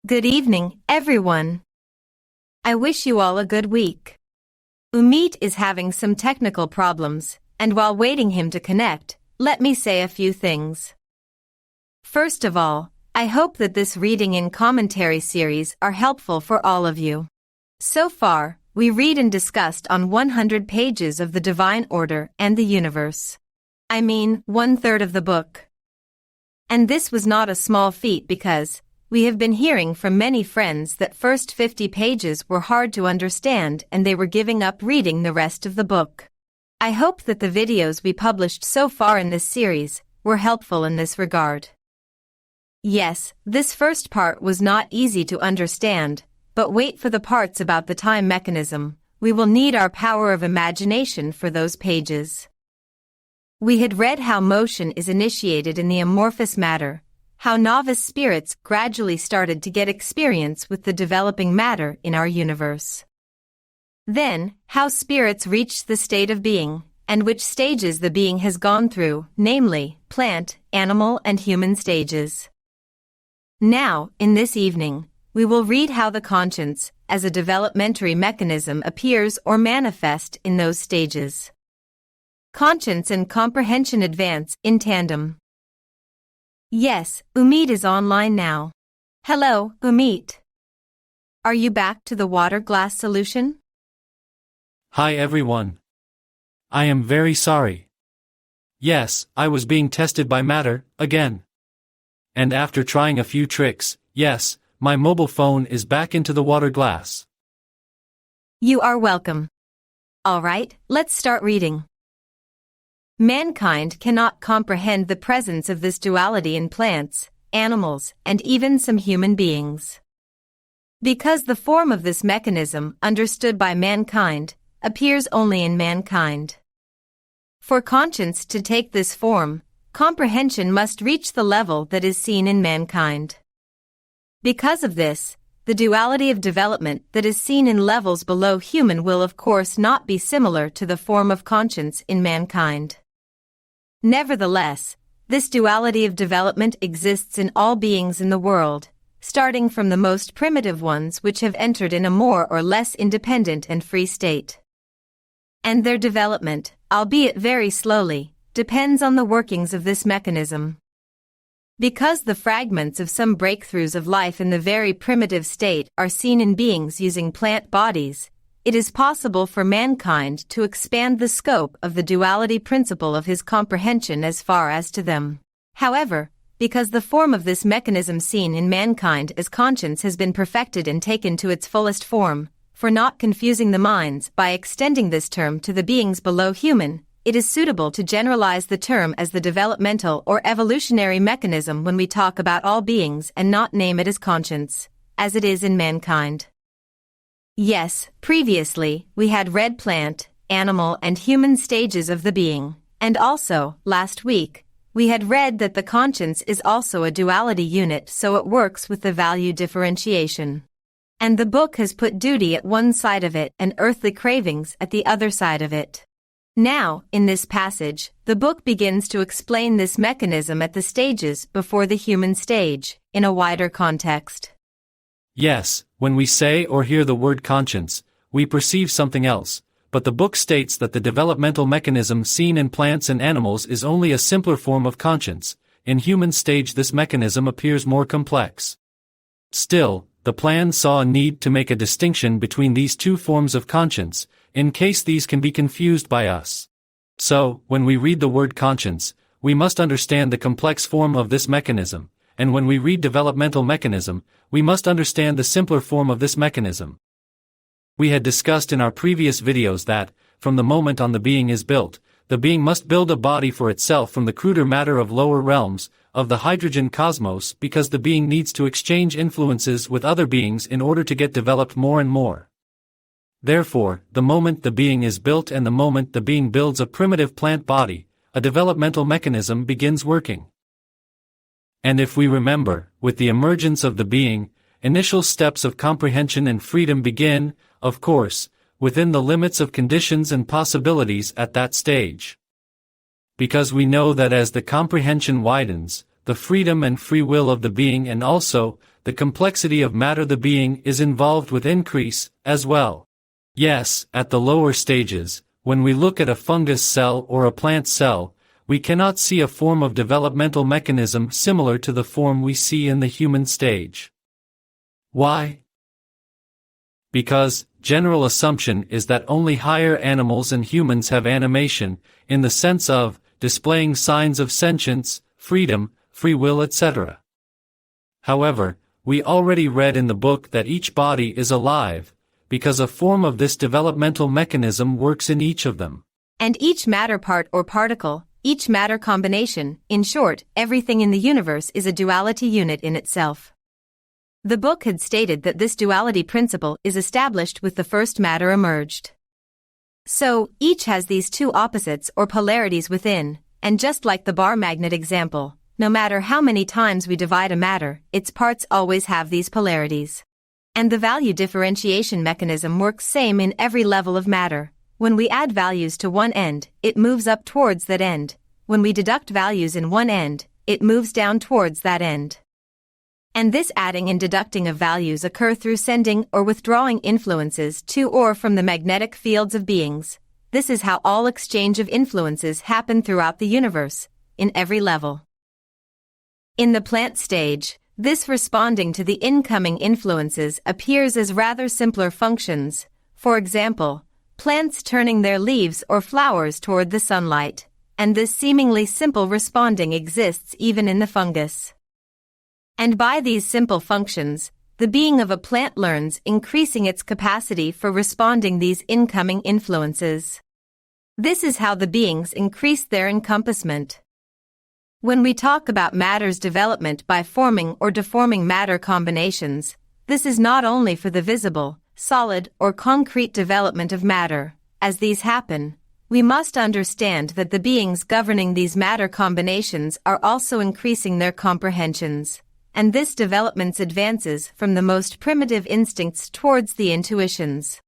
Good evening, everyone. I wish you all a good week. Ümit is having some technical problems, and while waiting him to connect, let me say a few things. First of all, I hope that this reading and commentary series are helpful for all of you. So far, we read and discussed on 100 pages of the divine order and the universe. I mean, 1/3 of the book. And this was not a small feat because we have been hearing from many friends that first 50 pages were hard to understand and they were giving up reading the rest of the book. I hope that the videos we published so far in this series were helpful in this regard. Yes, this first part was not easy to understand, but wait for the parts about the time mechanism. We will need our power of imagination for those pages. We had read how motion is initiated in the amorphous matter, how novice spirits gradually started to get experience with the developing matter in our universe. Then, how spirits reached the state of being, and which stages the being has gone through, namely, plant, animal, and human stages. Now, in this evening, we will read how the conscience, as a developmentary mechanism, appears or manifests in those stages. Conscience and comprehension advance in tandem. Yes, Ümit is online now. Hello, Ümit. Are you back to the water glass solution? Hi everyone. I am very sorry. Yes, I was being tested by matter, again. And after trying a few tricks, yes, my mobile phone is back into the water glass. You are welcome. All right, let's start reading. Mankind cannot comprehend the presence of this duality in plants, animals, and even some human beings. Because the form of this mechanism, understood by mankind, appears only in mankind. For conscience to take this form, comprehension must reach the level that is seen in mankind. Because of this, the duality of development that is seen in levels below human will of course not be similar to the form of conscience in mankind. Nevertheless, this duality of development exists in all beings in the world, starting from the most primitive ones which have entered in a more or less independent and free state. And their development, albeit very slowly, depends on the workings of this mechanism. Because the fragments of some breakthroughs of life in the very primitive state are seen in beings using plant bodies, it is possible for mankind to expand the scope of the duality principle of his comprehension as far as to them. However, because the form of this mechanism seen in mankind as conscience has been perfected and taken to its fullest form, for not confusing the minds by extending this term to the beings below human, it is suitable to generalize the term as the developmental or evolutionary mechanism when we talk about all beings and not name it as conscience, as it is in mankind. Yes, previously, we had read plant, animal, and human stages of the being, and also, last week, we had read that the conscience is also a duality unit, so it works with the value differentiation. And the book has put duty at one side of it and earthly cravings at the other side of it. Now, in this passage, the book begins to explain this mechanism at the stages before the human stage, in a wider context. Yes, when we say or hear the word conscience, we perceive something else, but the book states that the developmental mechanism seen in plants and animals is only a simpler form of conscience. In human stage this mechanism appears more complex. Still, the plan saw a need to make a distinction between these two forms of conscience, in case these can be confused by us. So, when we read the word conscience, we must understand the complex form of this mechanism, and when we read developmental mechanism, we must understand the simpler form of this mechanism. We had discussed in our previous videos that, from the moment on the being is built, the being must build a body for itself from the cruder matter of lower realms, of the hydrogen cosmos, because the being needs to exchange influences with other beings in order to get developed more and more. Therefore, the moment the being is built and the moment the being builds a primitive plant body, a developmental mechanism begins working. And if we remember, with the emergence of the being, initial steps of comprehension and freedom begin, of course, within the limits of conditions and possibilities at that stage. Because we know that as the comprehension widens, the freedom and free will of the being, and also, the complexity of matter the being is involved with increase, as well. Yes, at the lower stages, when we look at a fungus cell or a plant cell, we cannot see a form of developmental mechanism similar to the form we see in the human stage. Why? Because, general assumption is that only higher animals and humans have animation, in the sense of, displaying signs of sentience, freedom, free will, etc. However, we already read in the book that each body is alive, because a form of this developmental mechanism works in each of them. And each matter part or particle, each matter combination, in short, everything in the universe is a duality unit in itself. The book had stated that this duality principle is established with the first matter emerged. So, each has these two opposites or polarities within, and just like the bar magnet example, no matter how many times we divide a matter, its parts always have these polarities. And the value differentiation mechanism works same in every level of matter. When we add values to one end, it moves up towards that end. When we deduct values in one end, it moves down towards that end. And this adding and deducting of values occur through sending or withdrawing influences to or from the magnetic fields of beings. This is how all exchange of influences happen throughout the universe, in every level. In the plant stage, this responding to the incoming influences appears as rather simpler functions. For example, plants turning their leaves or flowers toward the sunlight, and this seemingly simple responding exists even in the fungus. And by these simple functions, the being of a plant learns, increasing its capacity for responding these incoming influences. This is how the beings increase their encompassment. When we talk about matter's development by forming or deforming matter combinations, this is not only for the visible, solid, or concrete development of matter. As these happen, we must understand that the beings governing these matter combinations are also increasing their comprehensions, and this development advances from the most primitive instincts towards the intuitions.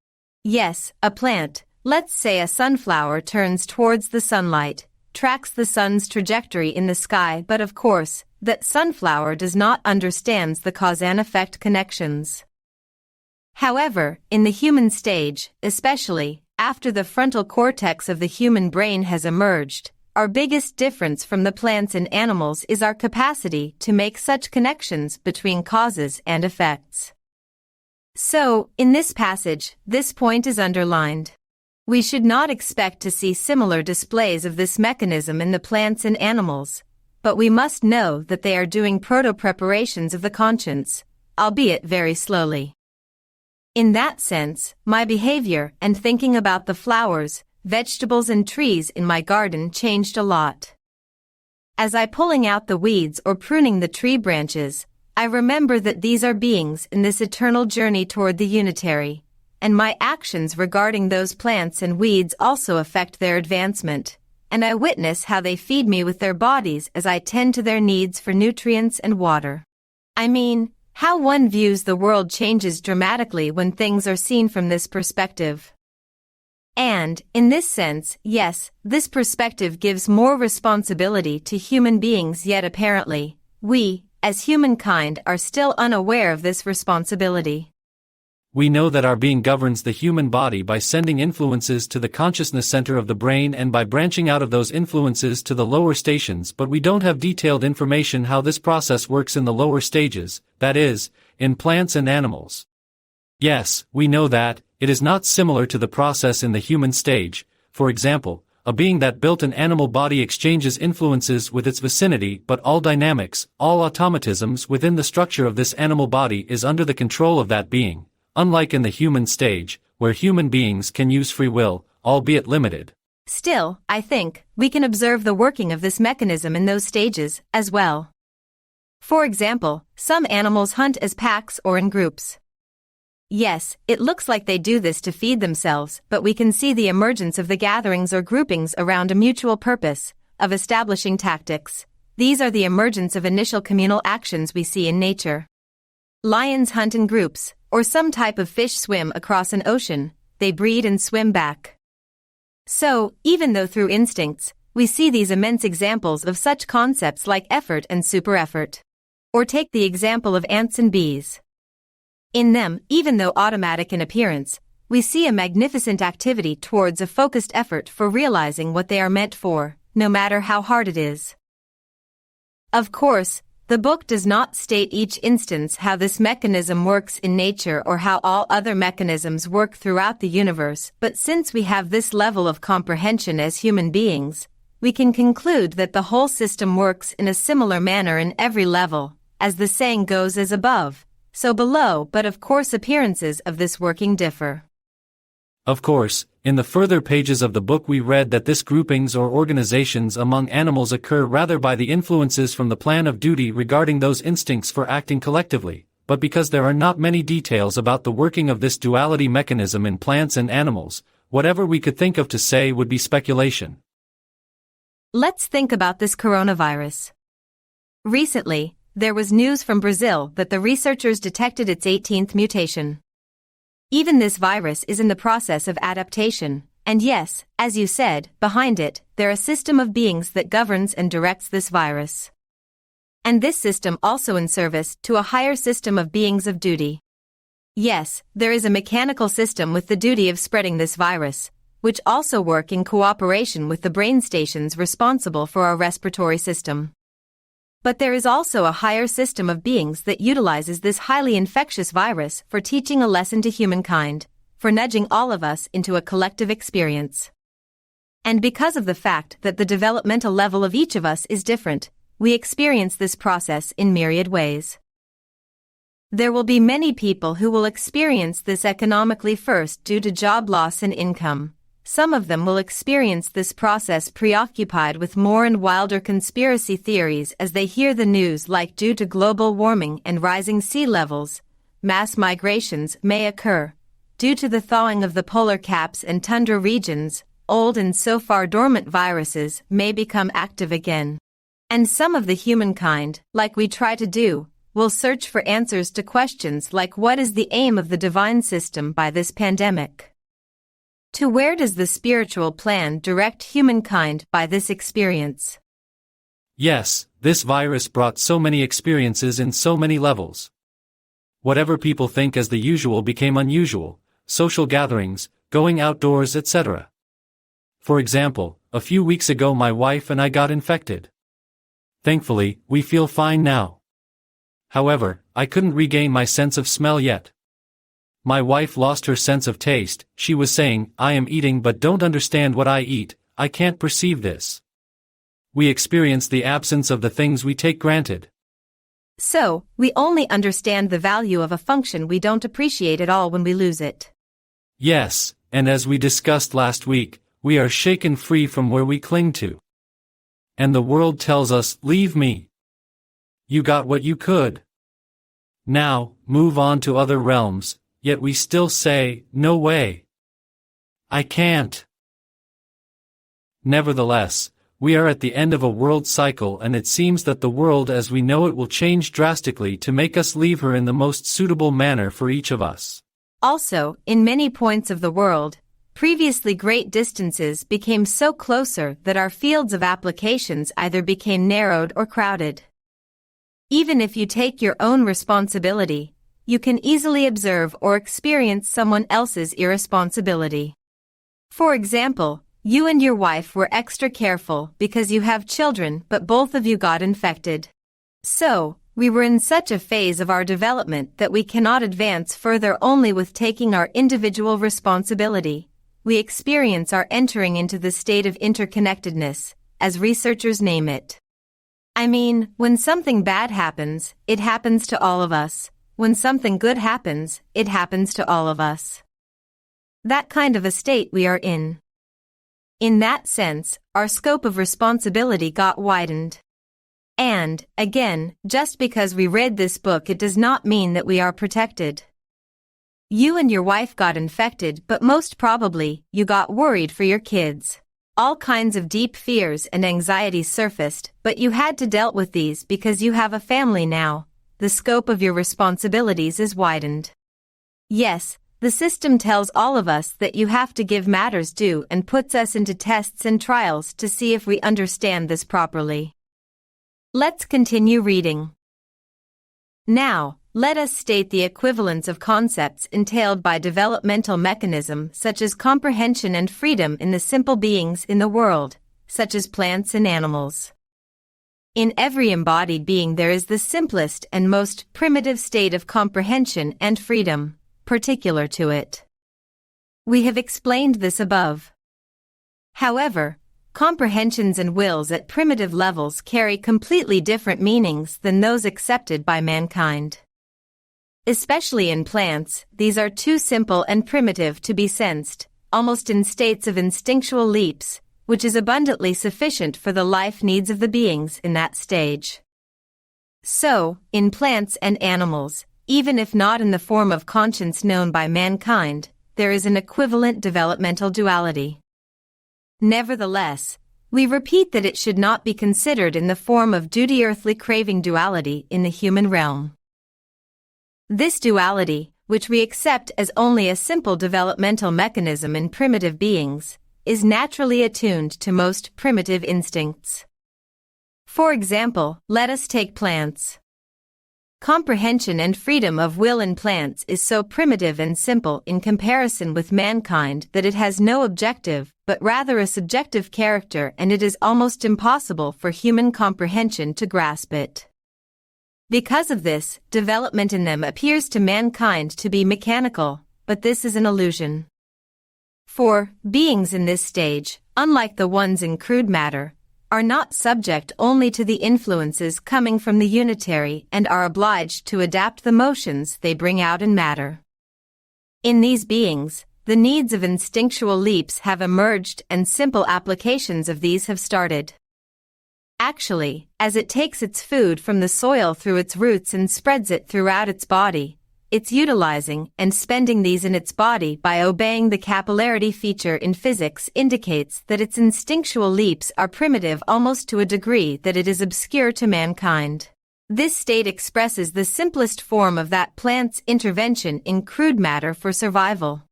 Yes, a plant, let's say a sunflower, turns towards the sunlight, tracks the sun's trajectory in the sky, but of course, that sunflower does not understand the cause and effect connections. However, in the human stage, especially, after the frontal cortex of the human brain has emerged, our biggest difference from the plants and animals is our capacity to make such connections between causes and effects. So, in this passage, this point is underlined. We should not expect to see similar displays of this mechanism in the plants and animals, but we must know that they are doing proto-preparations of the conscience, albeit very slowly. In that sense, my behavior and thinking about the flowers, vegetables and trees in my garden changed a lot. As I pulling out the weeds or pruning the tree branches, I remember that these are beings in this eternal journey toward the unitary, and my actions regarding those plants and weeds also affect their advancement, and I witness how they feed me with their bodies as I tend to their needs for nutrients and water. I mean, how one views the world changes dramatically when things are seen from this perspective. And, in this sense, yes, this perspective gives more responsibility to human beings, yet apparently, we, as humankind, are still unaware of this responsibility. We know that our being governs the human body by sending influences to the consciousness center of the brain and by branching out of those influences to the lower stations, but we don't have detailed information how this process works in the lower stages, that is, in plants and animals. Yes, we know that it is not similar to the process in the human stage. For example, a being that built an animal body exchanges influences with its vicinity, but all dynamics, all automatisms within the structure of this animal body is under the control of that being, unlike in the human stage, where human beings can use free will, albeit limited. Still, I think, we can observe the working of this mechanism in those stages, as well. For example, some animals hunt as packs or in groups. Yes, it looks like they do this to feed themselves, but we can see the emergence of the gatherings or groupings around a mutual purpose, of establishing tactics. These are the emergence of initial communal actions we see in nature. Lions hunt in groups, or some type of fish swim across an ocean, they breed and swim back. So, even though through instincts, we see these immense examples of such concepts like effort and super-effort. Or take the example of ants and bees. In them, even though automatic in appearance, we see a magnificent activity towards a focused effort for realizing what they are meant for, no matter how hard it is. Of course, the book does not state each instance how this mechanism works in nature or how all other mechanisms work throughout the universe, but since we have this level of comprehension as human beings, we can conclude that the whole system works in a similar manner in every level, as the saying goes as above, so below, but of course appearances of this working differ. Of course, in the further pages of the book we read that this groupings or organizations among animals occur rather by the influences from the plan of duty regarding those instincts for acting collectively, but because there are not many details about the working of this duality mechanism in plants and animals, whatever we could think of to say would be speculation. Let's think about this coronavirus. Recently, there was news from Brazil that the researchers detected its 18th mutation. Even this virus is in the process of adaptation, and yes, as you said, behind it, there is a system of beings that governs and directs this virus. And this system also in service to a higher system of beings of duty. Yes, there is a mechanical system with the duty of spreading this virus, which also work in cooperation with the brain stations responsible for our respiratory system. But there is also a higher system of beings that utilizes this highly infectious virus for teaching a lesson to humankind, for nudging all of us into a collective experience. And because of the fact that the developmental level of each of us is different, we experience this process in myriad ways. There will be many people who will experience this economically first due to job loss and income. Some of them will experience this process preoccupied with more and wilder conspiracy theories as they hear the news like due to global warming and rising sea levels, mass migrations may occur. Due to the thawing of the polar caps and tundra regions, old and so far dormant viruses may become active again. And some of the humankind, like we try to do, will search for answers to questions like what is the aim of the divine system by this pandemic? To where does the spiritual plan direct humankind by this experience? Yes, this virus brought so many experiences in so many levels. Whatever people think as the usual became unusual, social gatherings, going outdoors, etc. For example, a few weeks ago my wife and I got infected. Thankfully, we feel fine now. However, I couldn't regain my sense of smell yet. My wife lost her sense of taste. She was saying, I am eating but don't understand what I eat, I can't perceive this. We experience the absence of the things we take granted. So, we only understand the value of a function we don't appreciate at all when we lose it. Yes, and as we discussed last week, we are shaken free from where we cling to. And the world tells us, leave me. You got what you could. Now, move on to other realms. Yet we still say, no way. I can't. Nevertheless, we are at the end of a world cycle and it seems that the world as we know it will change drastically to make us leave her in the most suitable manner for each of us. Also, in many points of the world, previously great distances became so closer that our fields of applications either became narrowed or crowded. Even if you take your own responsibility, you can easily observe or experience someone else's irresponsibility. For example, you and your wife were extra careful because you have children but both of you got infected. So, we were in such a phase of our development that we cannot advance further only with taking our individual responsibility. We experience our entering into the state of interconnectedness, as researchers name it. I mean, when something bad happens, it happens to all of us. When something good happens, it happens to all of us. That kind of a state we are in. In that sense, our scope of responsibility got widened. And, again, just because we read this book it does not mean that we are protected. You and your wife got infected but most probably, you got worried for your kids. All kinds of deep fears and anxieties surfaced, but you had to deal with these because you have a family now. The scope of your responsibilities is widened. Yes, the system tells all of us that you have to give matters due and puts us into tests and trials to see if we understand this properly. Let's continue reading. Now, let us state the equivalence of concepts entailed by developmental mechanism such as comprehension and freedom in the simple beings in the world, such as plants and animals. In every embodied being there is the simplest and most primitive state of comprehension and freedom, particular to it. We have explained this above. However, comprehensions and wills at primitive levels carry completely different meanings than those accepted by mankind. Especially in plants, these are too simple and primitive to be sensed, almost in states of instinctual leaps, which is abundantly sufficient for the life needs of the beings in that stage. So, in plants and animals, even if not in the form of conscience known by mankind, there is an equivalent developmental duality. Nevertheless, we repeat that it should not be considered in the form of duty-earthly craving duality in the human realm. This duality, which we accept as only a simple developmental mechanism in primitive beings, is naturally attuned to most primitive instincts. For example, let us take plants. Comprehension and freedom of will in plants is so primitive and simple in comparison with mankind that it has no objective, but rather a subjective character, and it is almost impossible for human comprehension to grasp it. Because of this, development in them appears to mankind to be mechanical, but this is an illusion. For beings in this stage, unlike the ones in crude matter, are not subject only to the influences coming from the unitary and are obliged to adapt the motions they bring out in matter. In these beings, the needs of instinctual leaps have emerged and simple applications of these have started. Actually, as it takes its food from the soil through its roots and spreads it throughout its body, it's utilizing and spending these in its body by obeying the capillarity feature in physics indicates that its instinctual leaps are primitive almost to a degree that it is obscure to mankind. This state expresses the simplest form of that plant's intervention in crude matter for survival.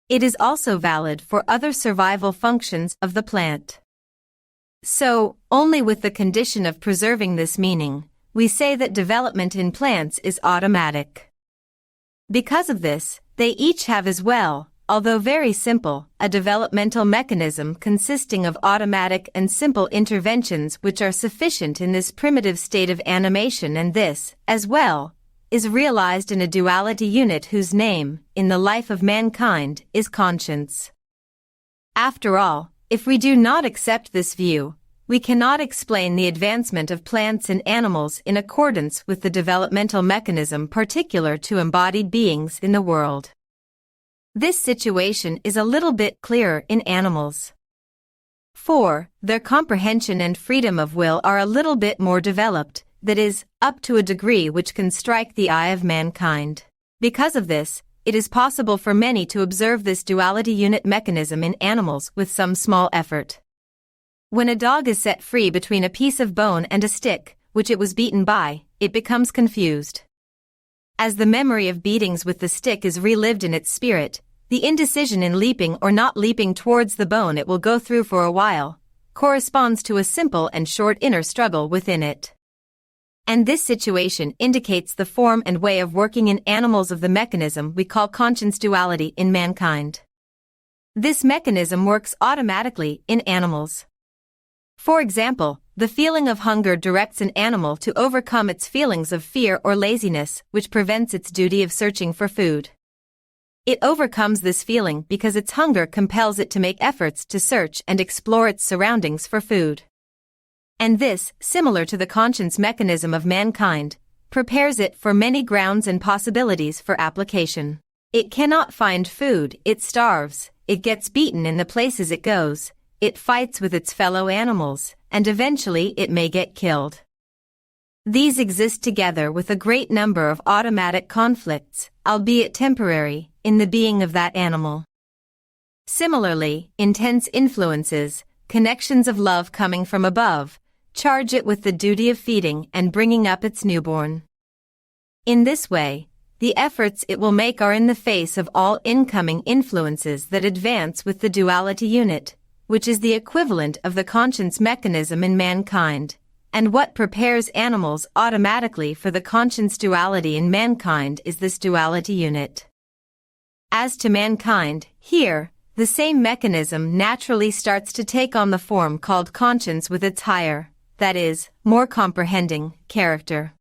It is also valid for other survival functions of the plant. So, only with the condition of preserving this meaning, we say that development in plants is automatic. Because of this, they each have as well, although very simple, a developmental mechanism consisting of automatic and simple interventions which are sufficient in this primitive state of animation, and this, as well, is realized in a duality unit whose name, in the life of mankind, is conscience. After all, if we do not accept this view, we cannot explain the advancement of plants and animals in accordance with the developmental mechanism particular to embodied beings in the world. This situation is a little bit clearer in animals. For, their comprehension and freedom of will are a little bit more developed, that is, up to a degree which can strike the eye of mankind. Because of this, it is possible for many to observe this duality unit mechanism in animals with some small effort. When a dog is set free between a piece of bone and a stick, which it was beaten by, it becomes confused. As the memory of beatings with the stick is relived in its spirit, the indecision in leaping or not leaping towards the bone it will go through for a while, corresponds to a simple and short inner struggle within it. And this situation indicates the form and way of working in animals of the mechanism we call conscience duality in mankind. This mechanism works automatically in animals. For example, the feeling of hunger directs an animal to overcome its feelings of fear or laziness, which prevents its duty of searching for food. It overcomes this feeling because its hunger compels it to make efforts to search and explore its surroundings for food. And this, similar to the conscience mechanism of mankind, prepares it for many grounds and possibilities for application. It cannot find food, it starves, it gets beaten in the places it goes, it fights with its fellow animals, and eventually it may get killed. These exist together with a great number of automatic conflicts, albeit temporary, in the being of that animal. Similarly, intense influences, connections of love coming from above, charge it with the duty of feeding and bringing up its newborn. In this way, the efforts it will make are in the face of all incoming influences that advance with the duality unit, which is the equivalent of the conscience mechanism in mankind, and what prepares animals automatically for the conscience duality in mankind is this duality unit. As to mankind, here, the same mechanism naturally starts to take on the form called conscience with its higher, that is, more comprehending, character.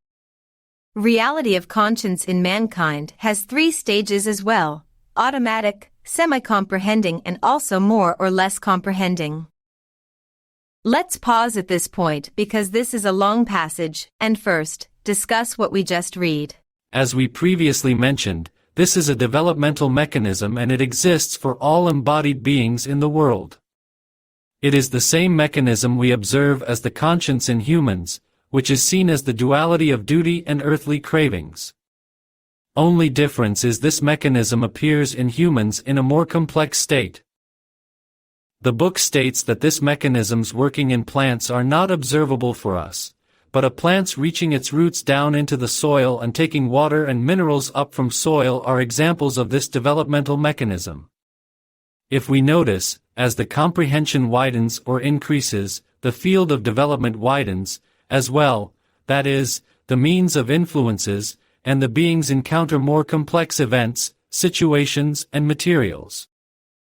Reality of conscience in mankind has 3 stages as well: automatic, semi-comprehending, and also more or less comprehending. Let's pause at this point because this is a long passage, and first, discuss what we just read. As we previously mentioned, this is a developmental mechanism and it exists for all embodied beings in the world. It is the same mechanism we observe as the conscience in humans, which is seen as the duality of duty and earthly cravings. Only difference is this mechanism appears in humans in a more complex state. The book states that this mechanism's working in plants are not observable for us, but a plant's reaching its roots down into the soil and taking water and minerals up from soil are examples of this developmental mechanism. If we notice, as the comprehension widens or increases, the field of development widens, as well, that is, the means of influences, and the beings encounter more complex events, situations, and materials.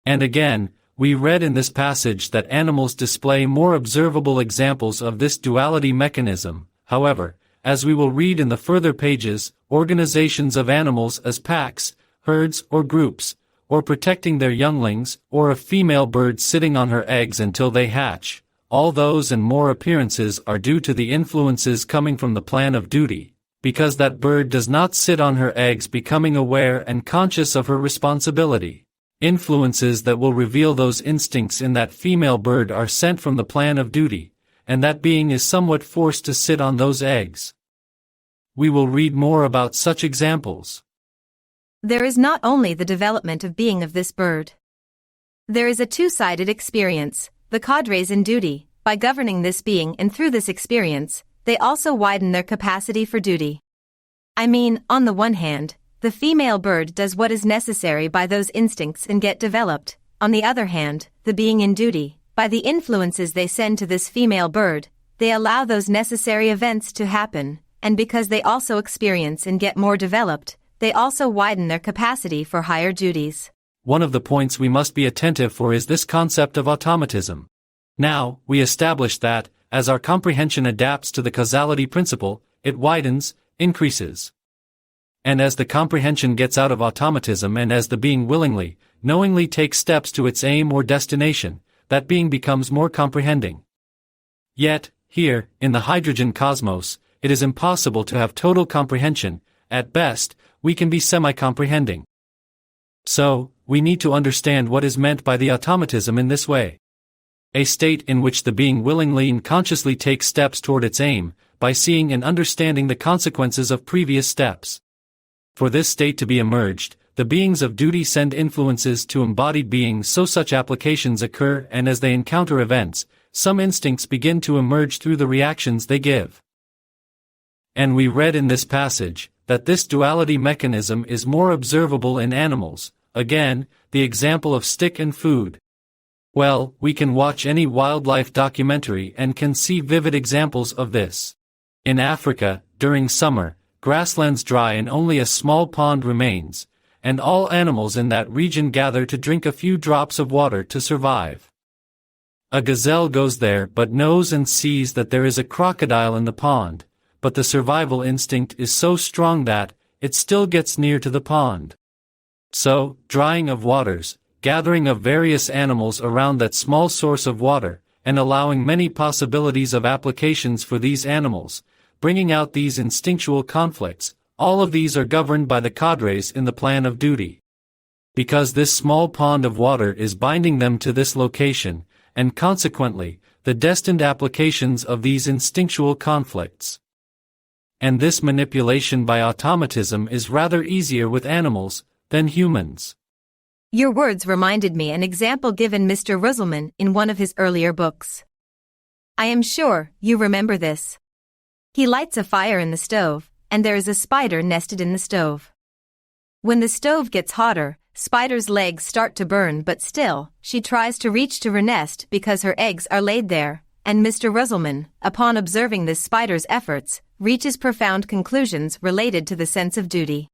And again, we read in this passage that animals display more observable examples of this duality mechanism. However, as we will read in the further pages, organizations of animals as packs, herds, or groups, or protecting their younglings, or a female bird sitting on her eggs until they hatch, all those and more appearances are due to the influences coming from the plan of duty, because that bird does not sit on her eggs becoming aware and conscious of her responsibility. Influences that will reveal those instincts in that female bird are sent from the plan of duty, and that being is somewhat forced to sit on those eggs. We will read more about such examples. There is not only the development of being of this bird. There is a two-sided experience, the cadres in duty. By governing this being and through this experience, they also widen their capacity for duty. I mean, on the one hand, the female bird does what is necessary by those instincts and get developed. On the other hand, the being in duty, by the influences they send to this female bird, they allow those necessary events to happen, and because they also experience and get more developed, they also widen their capacity for higher duties. One of the points we must be attentive for is this concept of automatism. Now, we establish that, as our comprehension adapts to the causality principle, it widens, increases. And as the comprehension gets out of automatism and as the being willingly, knowingly takes steps to its aim or destination, that being becomes more comprehending. Yet, here, in the hydrogen cosmos, it is impossible to have total comprehension. At best, we can be semi-comprehending. So, we need to understand what is meant by the automatism in this way. A state in which the being willingly and consciously takes steps toward its aim, by seeing and understanding the consequences of previous steps. For this state to be emerged, the beings of duty send influences to embodied beings so such applications occur, and as they encounter events, some instincts begin to emerge through the reactions they give. And we read in this passage, that this duality mechanism is more observable in animals. Again, the example of stick and food. Well, we can watch any wildlife documentary and can see vivid examples of this. In Africa, during summer, grasslands dry and only a small pond remains, and all animals in that region gather to drink a few drops of water to survive. A gazelle goes there but knows and sees that there is a crocodile in the pond, but the survival instinct is so strong that it still gets near to the pond. So, drying of waters, gathering of various animals around that small source of water, and allowing many possibilities of applications for these animals, bringing out these instinctual conflicts, all of these are governed by the cadres in the plan of duty. Because this small pond of water is binding them to this location, and consequently, the destined applications of these instinctual conflicts. And this manipulation by automatism is rather easier with animals than humans. Your words reminded me an example given Mr. Ruhselman in one of his earlier books. I am sure you remember this. He lights a fire in the stove, and there is a spider nested in the stove. When the stove gets hotter, Spider's legs start to burn, but still, she tries to reach to her nest because her eggs are laid there, and Mr. Ruhselman, upon observing this spider's efforts, reaches profound conclusions related to the sense of duty.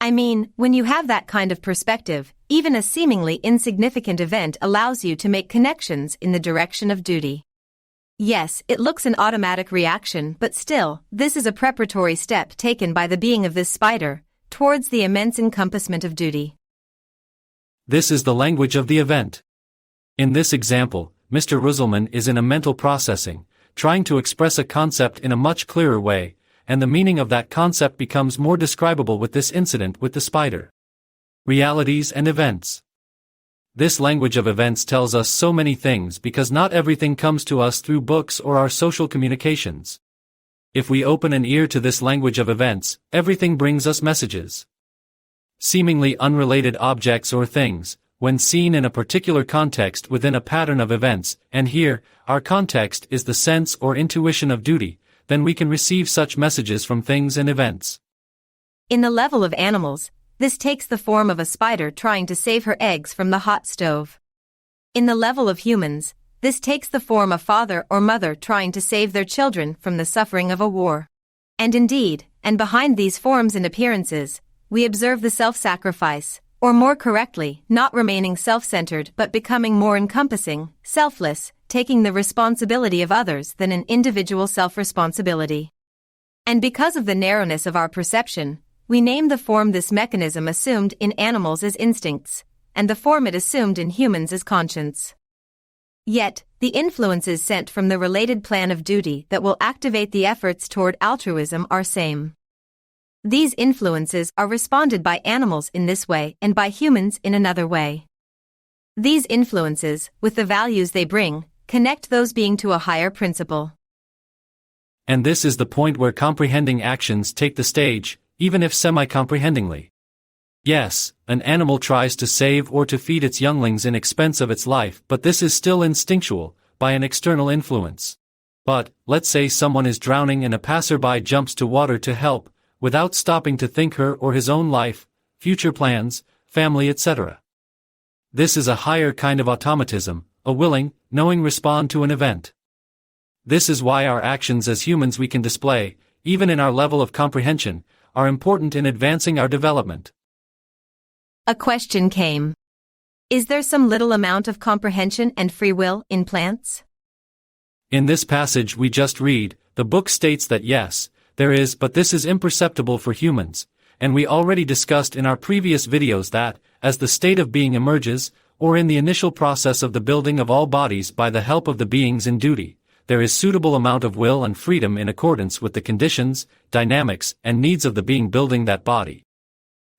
I mean, when you have that kind of perspective, even a seemingly insignificant event allows you to make connections in the direction of duty. Yes, it looks an automatic reaction, but still, this is a preparatory step taken by the being of this spider towards the immense encompassment of duty. This is the language of the event. In this example, Mr. Ruhselman is in a mental processing, trying to express a concept in a much clearer way, and the meaning of that concept becomes more describable with this incident with the spider. Realities and events. This language of events tells us so many things because not everything comes to us through books or our social communications. If we open an ear to this language of events, everything brings us messages. Seemingly unrelated objects or things, when seen in a particular context within a pattern of events, and here, our context is the sense or intuition of duty, then we can receive such messages from things and events. In the level of animals, this takes the form of a spider trying to save her eggs from the hot stove. In the level of humans, this takes the form of father or mother trying to save their children from the suffering of a war. And indeed, and behind these forms and appearances, we observe the self-sacrifice, or more correctly, not remaining self-centered but becoming more encompassing, selfless, taking the responsibility of others than an individual self-responsibility. And because of the narrowness of our perception, we name the form this mechanism assumed in animals as instincts, and the form it assumed in humans as conscience. Yet, the influences sent from the related plan of duty that will activate the efforts toward altruism are same. These influences are responded by animals in this way and by humans in another way. These influences, with the values they bring, connect those being to a higher principle. And this is the point where comprehending actions take the stage, even if semi-comprehendingly. Yes, an animal tries to save or to feed its younglings in expense of its life, but this is still instinctual, by an external influence. But, let's say someone is drowning and a passerby jumps to water to help, without stopping to think her or his own life, future plans, family, etc. This is a higher kind of automatism, a willing, knowing respond to an event. This is why our actions as humans we can display, even in our level of comprehension, are important in advancing our development. A question came. Is there some little amount of comprehension and free will in plants? In this passage we just read, the book states that yes, there is, but this is imperceptible for humans, and we already discussed in our previous videos that, as the state of being emerges, or in the initial process of the building of all bodies by the help of the beings in duty, there is suitable amount of will and freedom in accordance with the conditions, dynamics, and needs of the being building that body.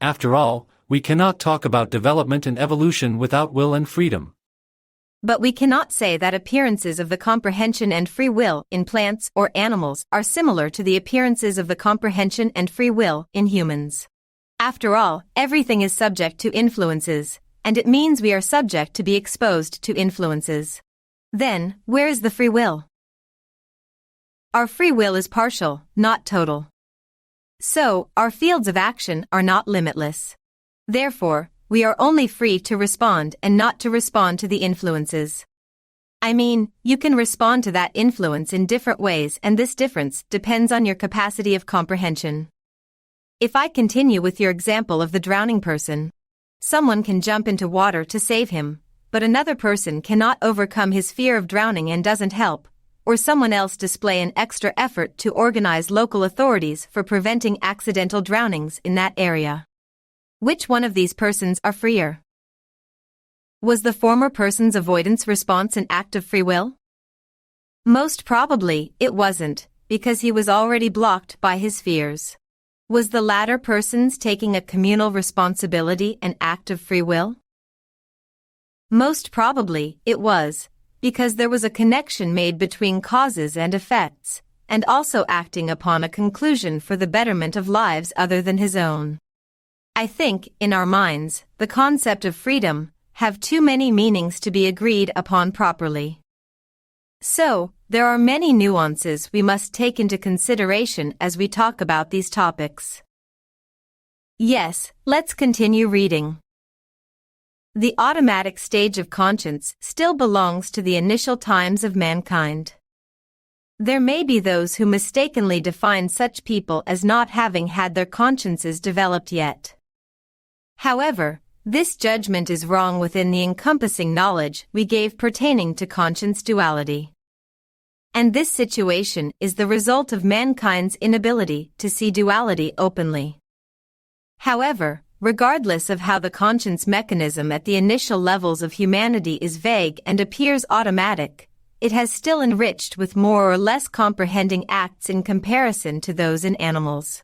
After all, we cannot talk about development and evolution without will and freedom. But we cannot say that appearances of the comprehension and free will in plants or animals are similar to the appearances of the comprehension and free will in humans. After all, everything is subject to influences, and it means we are subject to be exposed to influences. Then, where is the free will? Our free will is partial, not total. So, our fields of action are not limitless. Therefore, we are only free to respond and not to respond to the influences. I mean, you can respond to that influence in different ways, and this difference depends on your capacity of comprehension. If I continue with your example of the drowning person, someone can jump into water to save him, but another person cannot overcome his fear of drowning and doesn't help, or someone else display an extra effort to organize local authorities for preventing accidental drownings in that area. Which one of these persons are freer? Was the former person's avoidance response an act of free will? Most probably, it wasn't, because he was already blocked by his fears. Was the latter person's taking a communal responsibility an act of free will? Most probably, it was, because there was a connection made between causes and effects, and also acting upon a conclusion for the betterment of lives other than his own. I think, in our minds, the concept of freedom have too many meanings to be agreed upon properly. So, there are many nuances we must take into consideration as we talk about these topics. Yes, let's continue reading. The automatic stage of conscience still belongs to the initial times of mankind. There may be those who mistakenly define such people as not having had their consciences developed yet. However, this judgment is wrong within the encompassing knowledge we gave pertaining to conscience duality. And this situation is the result of mankind's inability to see duality openly. However, regardless of how the conscience mechanism at the initial levels of humanity is vague and appears automatic, it has still enriched with more or less comprehending acts in comparison to those in animals.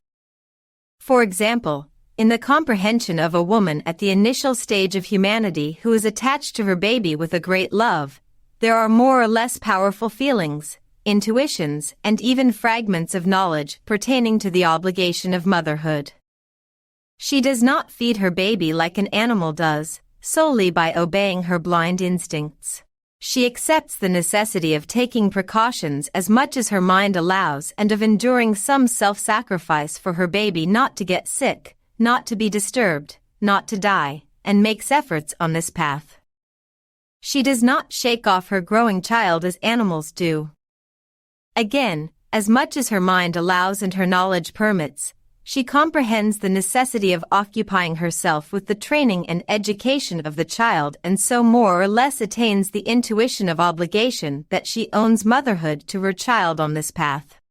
For example, in the comprehension of a woman at the initial stage of humanity who is attached to her baby with a great love, there are more or less powerful feelings, intuitions, and even fragments of knowledge pertaining to the obligation of motherhood. She does not feed her baby like an animal does, solely by obeying her blind instincts. She accepts the necessity of taking precautions as much as her mind allows and of enduring some self-sacrifice for her baby not to get sick, not to be disturbed, not to die, and makes efforts on this path. She does not shake off her growing child as animals do. Again, as much as her mind allows and her knowledge permits, she comprehends the necessity of occupying herself with the training and education of the child and so more or less attains the intuition of obligation that she owns motherhood to her child on this path.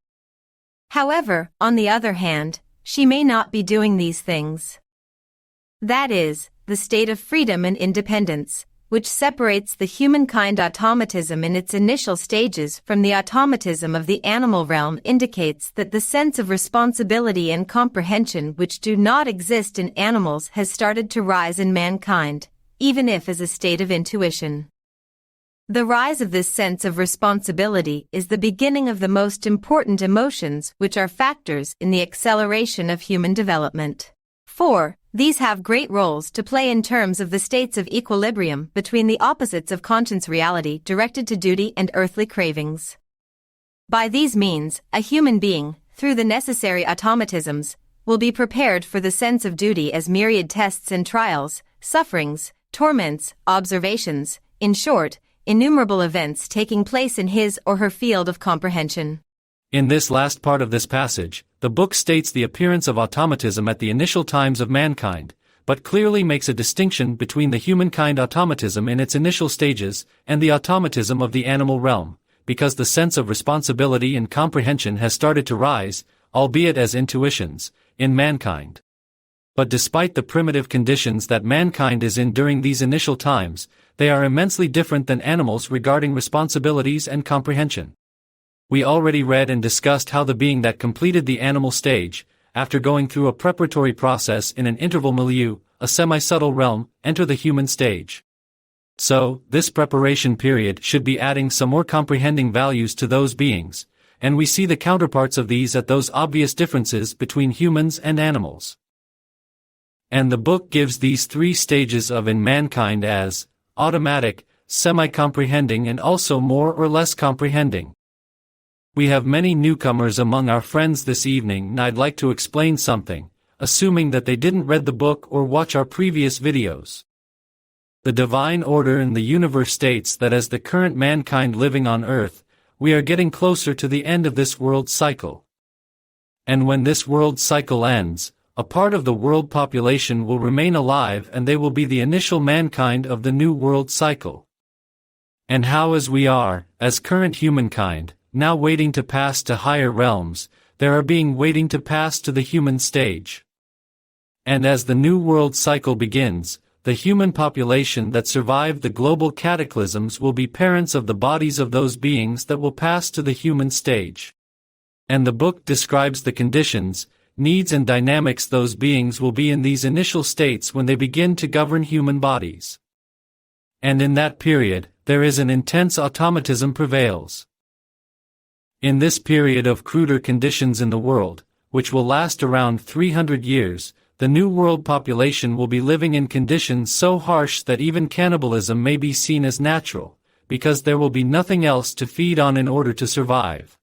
However, on the other hand, she may not be doing these things. That is, the state of freedom and independence, which separates the humankind automatism in its initial stages from the automatism of the animal realm, indicates that the sense of responsibility and comprehension which do not exist in animals has started to rise in mankind, even if as a state of intuition. The rise of this sense of responsibility is the beginning of the most important emotions which are factors in the acceleration of human development. 4. These have great roles to play in terms of the states of equilibrium between the opposites of conscience reality directed to duty and earthly cravings. By these means, a human being, through the necessary automatisms, will be prepared for the sense of duty as myriad tests and trials, sufferings, torments, observations, in short, innumerable events taking place in his or her field of comprehension. In this last part of this passage, the book states the appearance of automatism at the initial times of mankind, but clearly makes a distinction between the humankind automatism in its initial stages and the automatism of the animal realm, because the sense of responsibility and comprehension has started to rise, albeit as intuitions, in mankind. But despite the primitive conditions that mankind is in during these initial times, they are immensely different than animals regarding responsibilities and comprehension. We already read and discussed how the being that completed the animal stage, after going through a preparatory process in an interval milieu, a semi-subtle realm, enter the human stage. So, this preparation period should be adding some more comprehending values to those beings, and we see the counterparts of these at those obvious differences between humans and animals. And the book gives these three stages of in mankind as automatic, semi-comprehending, and also more or less comprehending. We have many newcomers among our friends this evening, and I'd like to explain something, assuming that they didn't read the book or watch our previous videos. The divine order in the universe states that as the current mankind living on Earth, we are getting closer to the end of this world cycle. And when this world cycle ends, a part of the world population will remain alive and they will be the initial mankind of the new world cycle. And how as we are, as current humankind, now waiting to pass to higher realms, there are being waiting to pass to the human stage. And as the new world cycle begins, the human population that survived the global cataclysms will be parents of the bodies of those beings that will pass to the human stage. And the book describes the conditions, needs and dynamics those beings will be in these initial states when they begin to govern human bodies. And in that period, there is an intense automatism prevails. In this period of cruder conditions in the world, which will last around 300 years, the new world population will be living in conditions so harsh that even cannibalism may be seen as natural, because there will be nothing else to feed on in order to survive.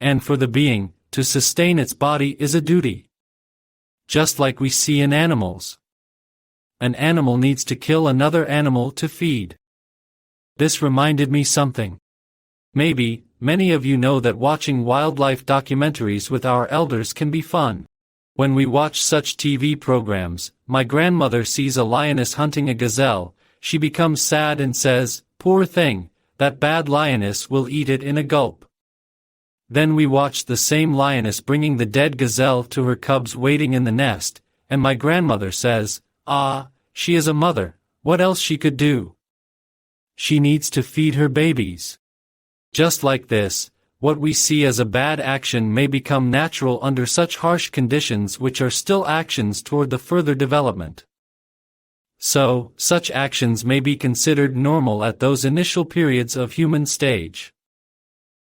And for the being, to sustain its body is a duty. Just like we see in animals. An animal needs to kill another animal to feed. This reminded me something. Maybe, many of you know that watching wildlife documentaries with our elders can be fun. When we watch such TV programs, my grandmother sees a lioness hunting a gazelle, she becomes sad and says, "Poor thing, that bad lioness will eat it in a gulp." Then we watch the same lioness bringing the dead gazelle to her cubs waiting in the nest, and my grandmother says, "Ah, she is a mother, what else she could do? She needs to feed her babies." Just like this, what we see as a bad action may become natural under such harsh conditions, which are still actions toward the further development. So, such actions may be considered normal at those initial periods of human stage.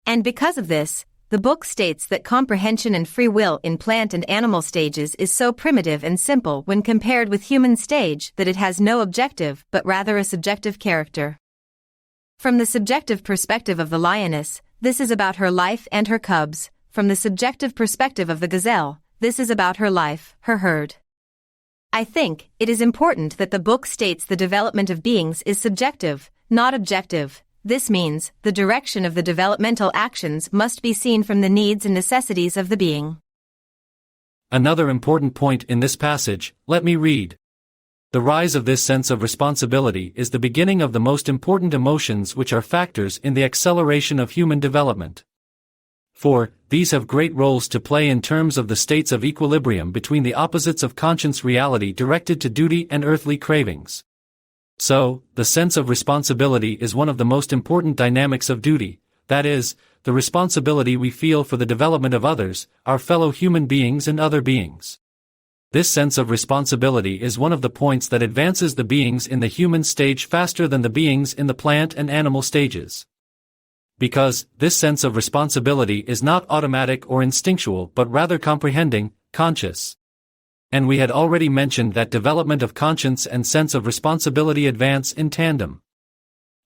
And because of this, the book states that comprehension and free will in plant and animal stages is so primitive and simple when compared with human stage that it has no objective but rather a subjective character. From the subjective perspective of the lioness, this is about her life and her cubs. From the subjective perspective of the gazelle, this is about her life, her herd. I think it is important that the book states the development of beings is subjective, not objective. This means the direction of the developmental actions must be seen from the needs and necessities of the being. Another important point in this passage, let me read. The rise of this sense of responsibility is the beginning of the most important emotions which are factors in the acceleration of human development. For, these have great roles to play in terms of the states of equilibrium between the opposites of conscience reality directed to duty and earthly cravings. So, the sense of responsibility is one of the most important dynamics of duty, that is, the responsibility we feel for the development of others, our fellow human beings and other beings. This sense of responsibility is one of the points that advances the beings in the human stage faster than the beings in the plant and animal stages. Because, this sense of responsibility is not automatic or instinctual but rather comprehending, conscious. And we had already mentioned that development of conscience and sense of responsibility advance in tandem.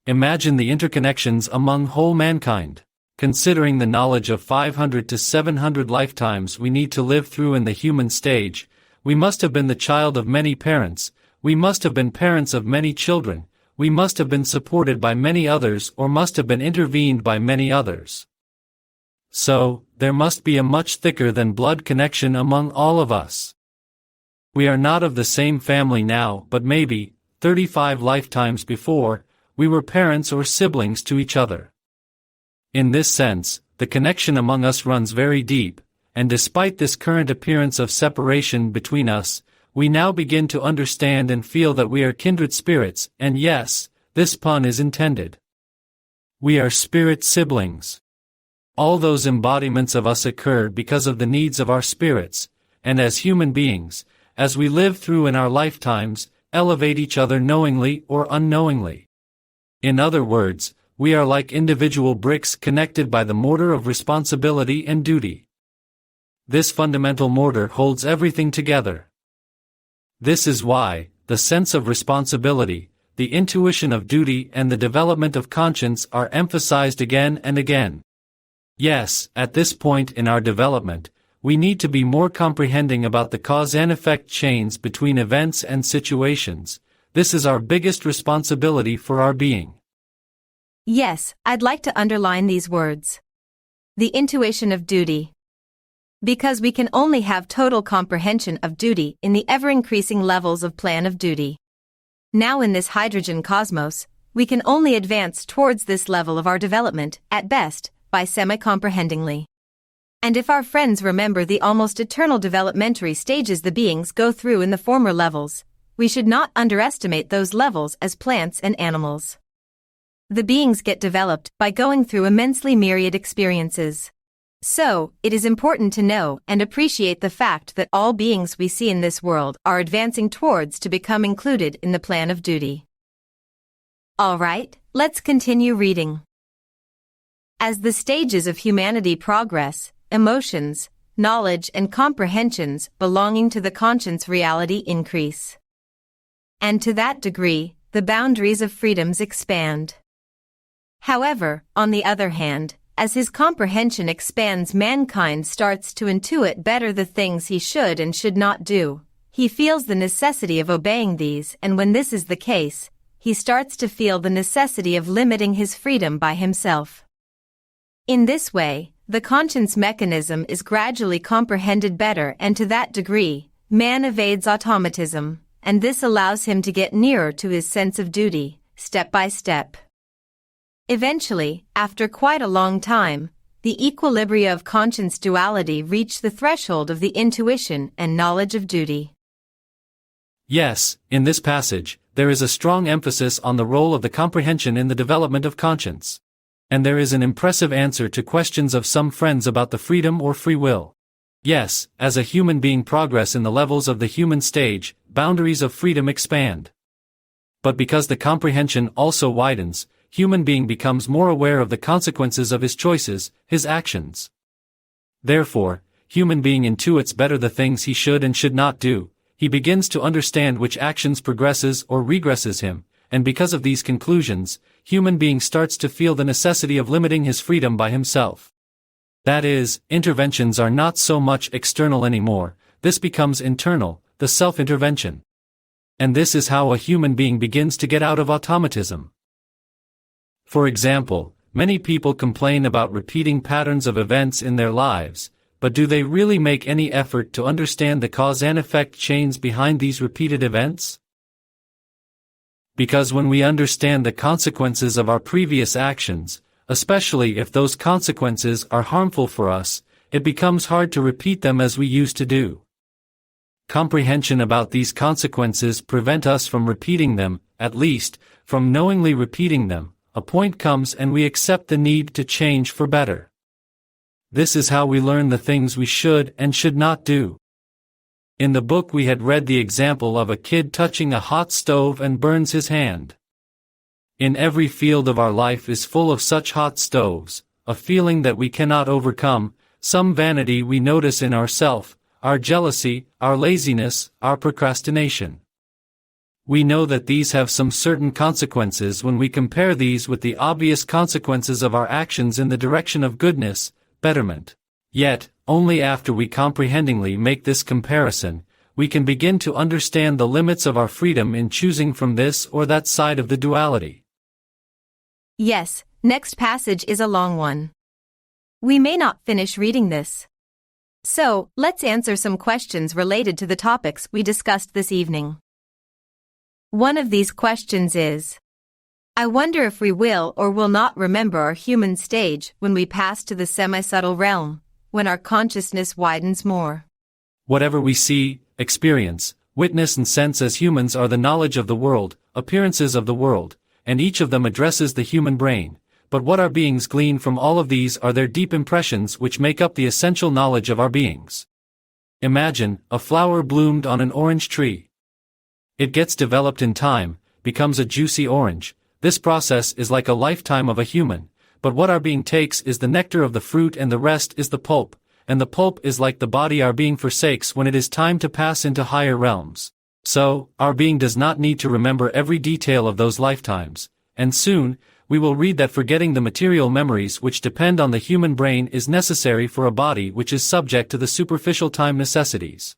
Imagine the interconnections among whole mankind. Considering the knowledge of 500 to 700 lifetimes we need to live through in the human stage, we must have been the child of many parents, we must have been parents of many children, we must have been supported by many others or must have been intervened by many others. So, there must be a much thicker than blood connection among all of us. We are not of the same family now, but maybe, 35 lifetimes before, we were parents or siblings to each other. In this sense, the connection among us runs very deep, and despite this current appearance of separation between us, we now begin to understand and feel that we are kindred spirits, and yes, this pun is intended. We are spirit siblings. All those embodiments of us occur because of the needs of our spirits, and as human beings, as we live through in our lifetimes, elevate each other knowingly or unknowingly. In other words, we are like individual bricks connected by the mortar of responsibility and duty. This fundamental mortar holds everything together. This is why, the sense of responsibility, the intuition of duty and the development of conscience are emphasized again and again. Yes, at this point in our development, we need to be more comprehending about the cause and effect chains between events and situations. This is our biggest responsibility for our being. Yes, I'd like to underline these words. The intuition of duty. Because we can only have total comprehension of duty in the ever-increasing levels of plan of duty. Now in this hydrogen cosmos, we can only advance towards this level of our development, at best, by semi-comprehendingly. And if our friends remember the almost eternal developmentary stages the beings go through in the former levels, we should not underestimate those levels as plants and animals. The beings get developed by going through immensely myriad experiences. So, it is important to know and appreciate the fact that all beings we see in this world are advancing towards to become included in the plan of duty. Alright, let's continue reading. As the stages of humanity progress, emotions, knowledge and comprehensions belonging to the conscience reality increase. And to that degree, the boundaries of freedoms expand. However, on the other hand, As his comprehension expands, mankind starts to intuit better the things he should and should not do. He feels the necessity of obeying these, and when this is the case, he starts to feel the necessity of limiting his freedom by himself. In this way, the conscience mechanism is gradually comprehended better, and to that degree, man evades automatism, and this allows him to get nearer to his sense of duty, step by step. Eventually, after quite a long time, the equilibria of conscience duality reach the threshold of the intuition and knowledge of duty. Yes, in this passage, there is a strong emphasis on the role of the comprehension in the development of conscience. And there is an impressive answer to questions of some friends about the freedom or free will. Yes, as a human being progress in the levels of the human stage, boundaries of freedom expand. But because the comprehension also widens, human being becomes more aware of the consequences of his choices, his actions. Therefore, human being intuits better the things he should and should not do. He begins to understand which actions progresses or regresses him, and because of these conclusions, human being starts to feel the necessity of limiting his freedom by himself. That is, interventions are not so much external anymore, this becomes internal, the self-intervention. And this is how a human being begins to get out of automatism. For example, many people complain about repeating patterns of events in their lives, but do they really make any effort to understand the cause and effect chains behind these repeated events? Because when we understand the consequences of our previous actions, especially if those consequences are harmful for us, it becomes hard to repeat them as we used to do. Comprehension about these consequences prevent us from repeating them, at least, from knowingly repeating them. A point comes and we accept the need to change for better. This is how we learn the things we should and should not do. In the book we had read the example of a kid touching a hot stove and burns his hand. In every field of our life is full of such hot stoves, a feeling that we cannot overcome, some vanity we notice in ourself, our jealousy, our laziness, our procrastination. We know that these have some certain consequences when we compare these with the obvious consequences of our actions in the direction of goodness, betterment. Yet, only after we comprehendingly make this comparison, we can begin to understand the limits of our freedom in choosing from this or that side of the duality. Yes, next passage is a long one. We may not finish reading this. So, let's answer some questions related to the topics we discussed this evening. One of these questions is, I wonder if we will or will not remember our human stage when we pass to the semi-subtle realm, when our consciousness widens more. Whatever we see, experience, witness and sense as humans are the knowledge of the world, appearances of the world, and each of them addresses the human brain, but what our beings glean from all of these are their deep impressions which make up the essential knowledge of our beings. Imagine, a flower bloomed on an orange tree. It gets developed in time, becomes a juicy orange. This process is like a lifetime of a human, but what our being takes is the nectar of the fruit and the rest is the pulp, and the pulp is like the body our being forsakes when it is time to pass into higher realms. So, our being does not need to remember every detail of those lifetimes, and soon, we will read that forgetting the material memories which depend on the human brain is necessary for a body which is subject to the superficial time necessities.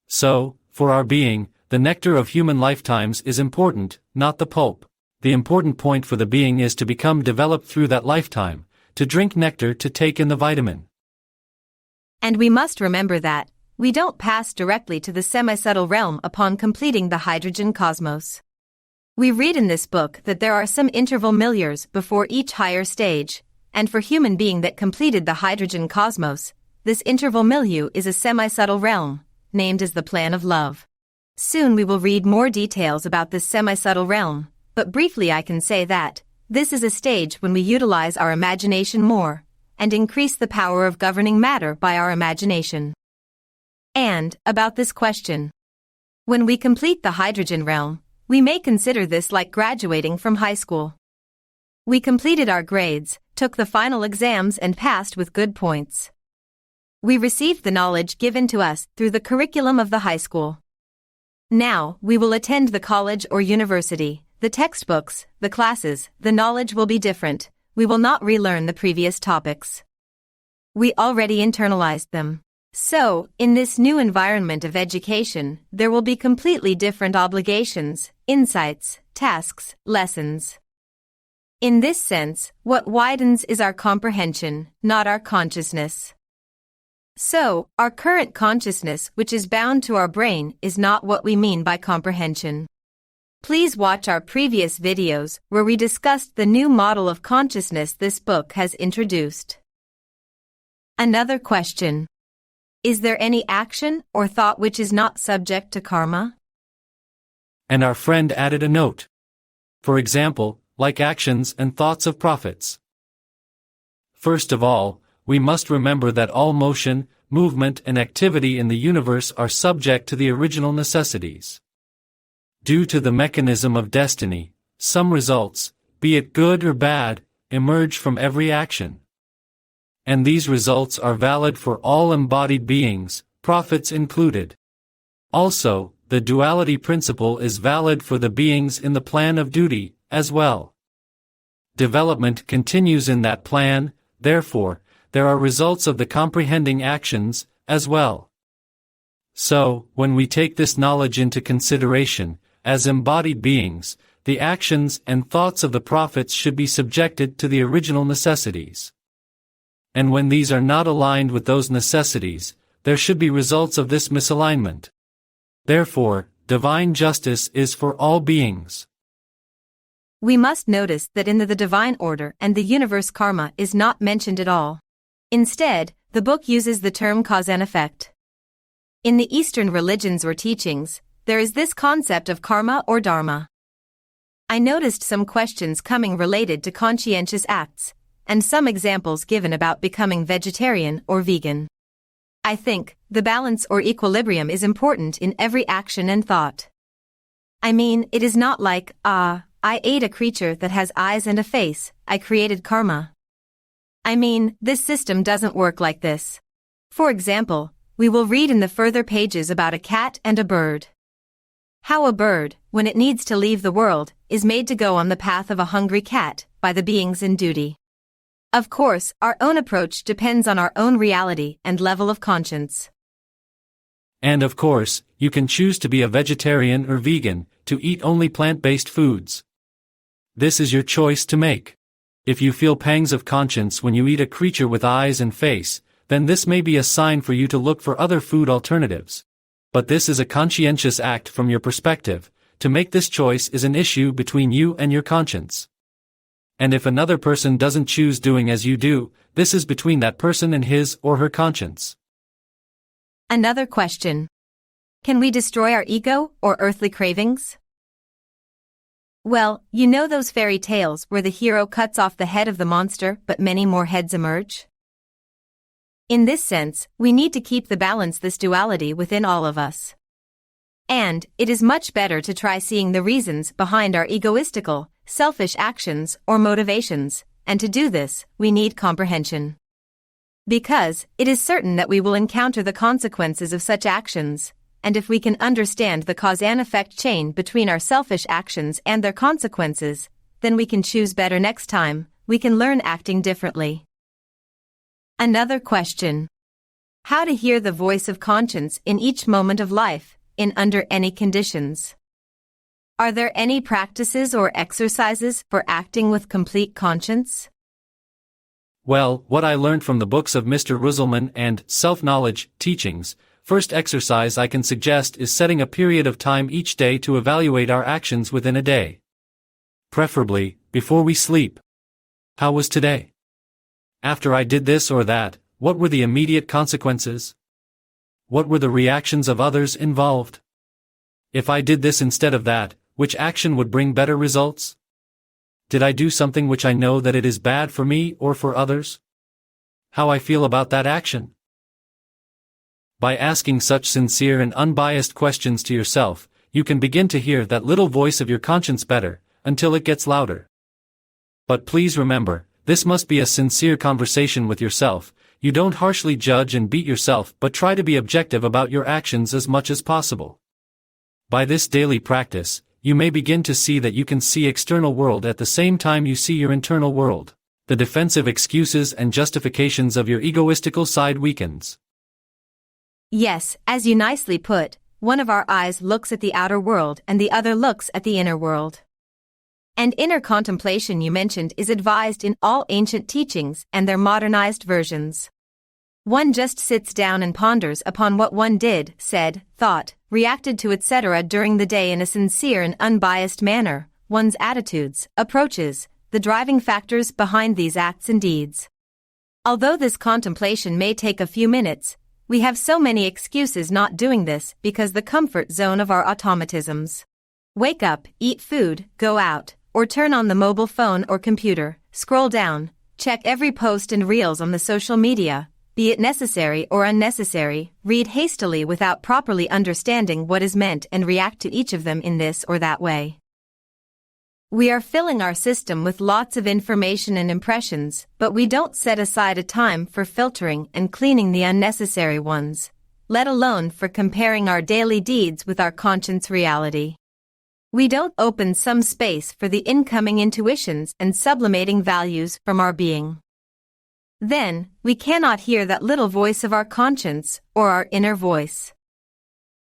So, for our being, the nectar of human lifetimes is important, not the pulp. The important point for the being is to become developed through that lifetime, to drink nectar to take in the vitamin. And we must remember that we don't pass directly to the semi-subtle realm upon completing the hydrogen cosmos. We read in this book that there are some interval milieus before each higher stage, and for human being that completed the hydrogen cosmos, this interval milieu is a semi-subtle realm, named as the Plan of Love. Soon we will read more details about this semi-subtle realm, but briefly I can say that this is a stage when we utilize our imagination more, and increase the power of governing matter by our imagination. And, about this question. When we complete the hydrogen realm, we may consider this like graduating from high school. We completed our grades, took the final exams and passed with good points. We received the knowledge given to us through the curriculum of the high school. Now, we will attend the college or university, the textbooks, the classes, the knowledge will be different. we will not relearn the previous topics. We already internalized them. So, in this new environment of education, there will be completely different obligations, insights, tasks, lessons. In this sense, what widens is our comprehension, not our consciousness. So, our current consciousness, which is bound to our brain, is not what we mean by comprehension. Please watch our previous videos where we discussed the new model of consciousness this book has introduced. Another question. Is there any action or thought which is not subject to karma? And our friend added a note. For example, like actions and thoughts of prophets. First of all, we must remember that all motion, movement and activity in the universe are subject to the original necessities. Due to the mechanism of destiny, some results, be it good or bad, emerge from every action. And these results are valid for all embodied beings, prophets included. Also, the duality principle is valid for the beings in the plan of duty, as well. Development continues in that plan, therefore, there are results of the comprehending actions, as well. So, when we take this knowledge into consideration, as embodied beings, the actions and thoughts of the prophets should be subjected to the original necessities. And when these are not aligned with those necessities, there should be results of this misalignment. Therefore, divine justice is for all beings. We must notice that in the divine order and the universe karma is not mentioned at all. Instead, the book uses the term cause and effect. In the Eastern religions or teachings, there is this concept of karma or dharma. I noticed some questions coming related to conscientious acts, and some examples given about becoming vegetarian or vegan. I think the balance or equilibrium is important in every action and thought. I mean, it is not like, I ate a creature that has eyes and a face, I created karma. I mean, this system doesn't work like this. For example, we will read in the further pages about a cat and a bird. How a bird, when it needs to leave the world, is made to go on the path of a hungry cat, by the beings in duty. Of course, our own approach depends on our own reality and level of conscience. And of course, you can choose to be a vegetarian or vegan, to eat only plant-based foods. This is your choice to make. If you feel pangs of conscience when you eat a creature with eyes and face, then this may be a sign for you to look for other food alternatives. But this is a conscientious act from your perspective. To make this choice is an issue between you and your conscience. And if another person doesn't choose doing as you do, this is between that person and his or her conscience. Another question. Can we destroy our ego or earthly cravings? Well, you know those fairy tales where the hero cuts off the head of the monster but many more heads emerge? In this sense, we need to keep the balance, this duality within all of us. And it is much better to try seeing the reasons behind our egoistical, selfish actions or motivations, and to do this, we need comprehension. Because it is certain that we will encounter the consequences of such actions, and if we can understand the cause and effect chain between our selfish actions and their consequences, then we can choose better next time, we can learn acting differently. Another question. How to hear the voice of conscience in each moment of life, in under any conditions. Are there any practices or exercises for acting with complete conscience? Well, what I learned from the books of Mr. Ruhselman and Self-Knowledge Teachings, first exercise I can suggest is setting a period of time each day to evaluate our actions within a day. Preferably, before we sleep. How was today? After I did this or that, what were the immediate consequences? What were the reactions of others involved? If I did this instead of that, which action would bring better results? Did I do something which I know that it is bad for me or for others? How I feel about that action? By asking such sincere and unbiased questions to yourself, you can begin to hear that little voice of your conscience better, until it gets louder. But please remember, this must be a sincere conversation with yourself. You don't harshly judge and beat yourself, but try to be objective about your actions as much as possible. By this daily practice, you may begin to see that you can see external world at the same time you see your internal world. the defensive excuses and justifications of your egoistical side weakens. Yes, as you nicely put, one of our eyes looks at the outer world and the other looks at the inner world. And inner contemplation you mentioned is advised in all ancient teachings and their modernized versions. One just sits down and ponders upon what one did, said, thought, reacted to etc. during the day in a sincere and unbiased manner, one's attitudes, approaches, the driving factors behind these acts and deeds. Although this contemplation may take a few minutes, we have so many excuses not doing this because the comfort zone of our automatisms. Wake up, eat food, go out, or turn on the mobile phone or computer, scroll down, check every post and reels on the social media, be it necessary or unnecessary, read hastily without properly understanding what is meant and react to each of them in this or that way. We are filling our system with lots of information and impressions, but we don't set aside a time for filtering and cleaning the unnecessary ones, let alone for comparing our daily deeds with our conscience reality. We don't open some space for the incoming intuitions and sublimating values from our being. Then, we cannot hear that little voice of our conscience or our inner voice.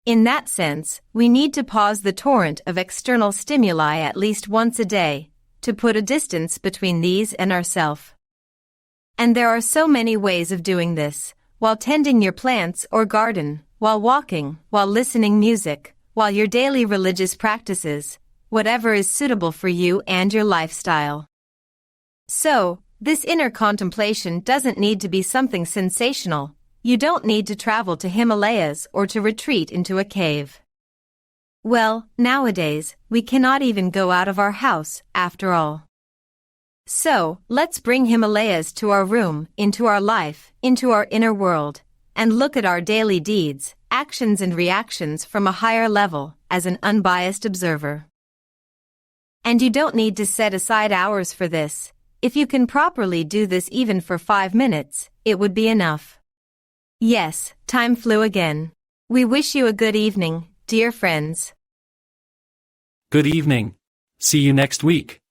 In that sense, we need to pause the torrent of external stimuli at least once a day, to put a distance between these and ourself. And there are so many ways of doing this, while tending your plants or garden, while walking, while listening music, while your daily religious practices, whatever is suitable for you and your lifestyle. So, this inner contemplation doesn't need to be something sensational. You don't need to travel to Himalayas or to retreat into a cave. Well, nowadays, we cannot even go out of our house, after all. So, let's bring Himalayas to our room, into our life, into our inner world, and look at our daily deeds, actions and reactions from a higher level, as an unbiased observer. And you don't need to set aside hours for this. If you can properly do this even for 5 minutes, it would be enough. Yes, time flew again. We wish you a good evening, dear friends. Good evening. See you next week.